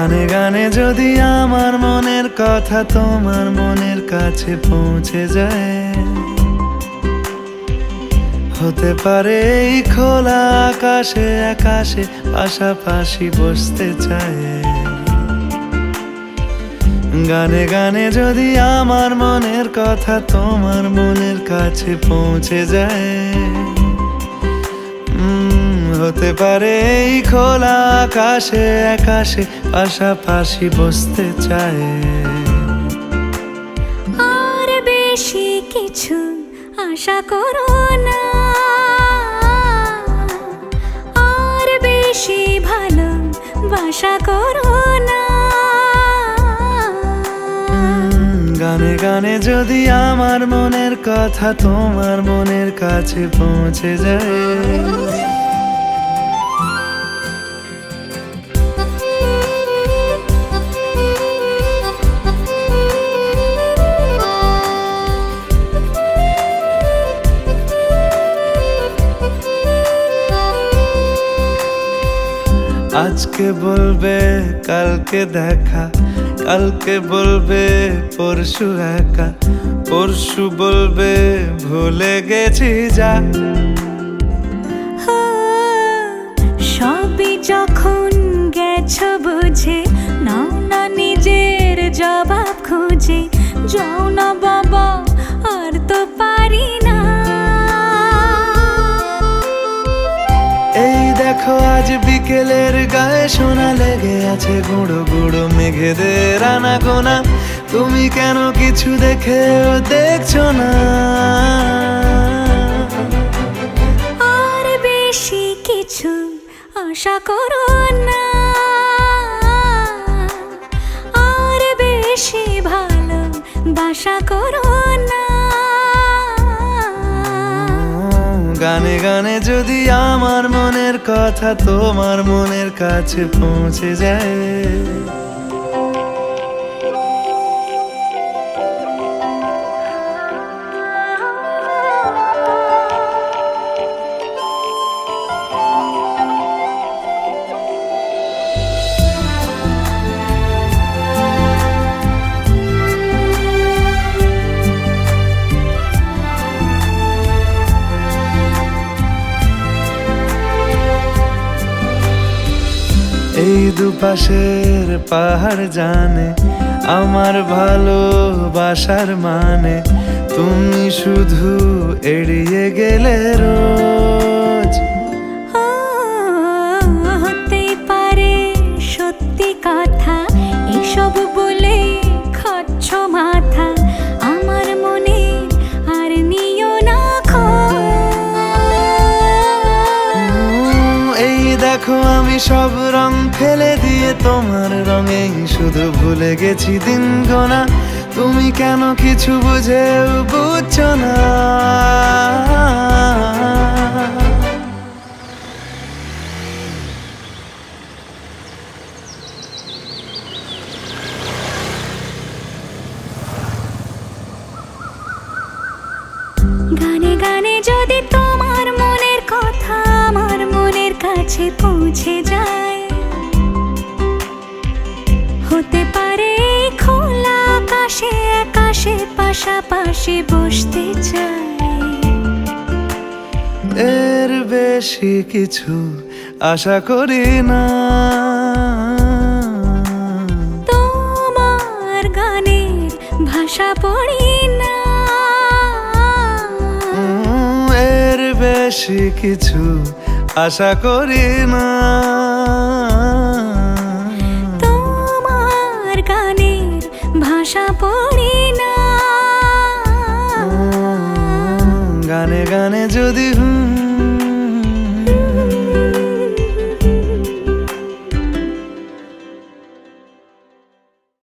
গানে গানে যদি আমার মনের কথা তোমার মনের কাছে পৌঁছে যায়, হতে পারে এই খোলা আকাশে আকাশে পাশাপাশি বসতে চায়। গানে গানে যদি আমার মনের কথা তোমার মনের কাছে পৌঁছে যায়, হতে পারে এই খোলা আকাশে আকাশে পাশাপাশি বসতে চায়। আর বেশি কিছু আশা করো না, আর বেশি ভালোবাসা করো না। গানে গানে যদি আমার মনের কথা তোমার মনের কাছে পৌঁছে যায়, আজকে বলবে কালকে দেখা, কালকে বলবে পরশু একা, পরশু বলবে ভুলে গেছি যা। সবই যখন গেছো বুঝে, নাও না নিজের জবাব খুঁজে। যাও না বাবা, আর তো পারি না। এই দেখো আজ বিকেলের গায়ে সোনা লেগে আছে গুঁড়ো গুঁড়ো মেঘেদের আনাগোনা। তুমি কেন কিছু দেখেও দেখছো না? আর বেশি কিছু আশা করো না, আর বেশি ভালোবাসা করো না। গানে গানে যদি আমার মনের কথা তোমার মনের কাছে পৌঁছে যায়, এই দুপাশের পাহাড় জানে আমার ভালোবাসার মানে। তুমি শুধু এড়িয়ে গেলে রোজ। হতে পারে সত্যি কথা, এসব বলে খাচ্ছ মাথা। আমার মনে আর নিও না খোঁজ। এই দেখো আমি সব রং ফেলে দিয়ে তোমার রঙেই শুধু ভুলে গেছি দিন গোনা। তুমি কেন কিছু বুঝেও বুঝছো না? গানে গানে যদি তোমার মনের কথা আমার মনের কাছে পৌঁছে যায়, হতে পারে খোলা আকাশে আকাশে পাশাপাশি বসতে চাই। এর বেশি কিছু আশা করি না। তোমার গানের ভাষা পড়ি না। এর বেশি কিছু আশা করি না। তোমার গানের ভাষা পড়ি না। গানে গানে যদি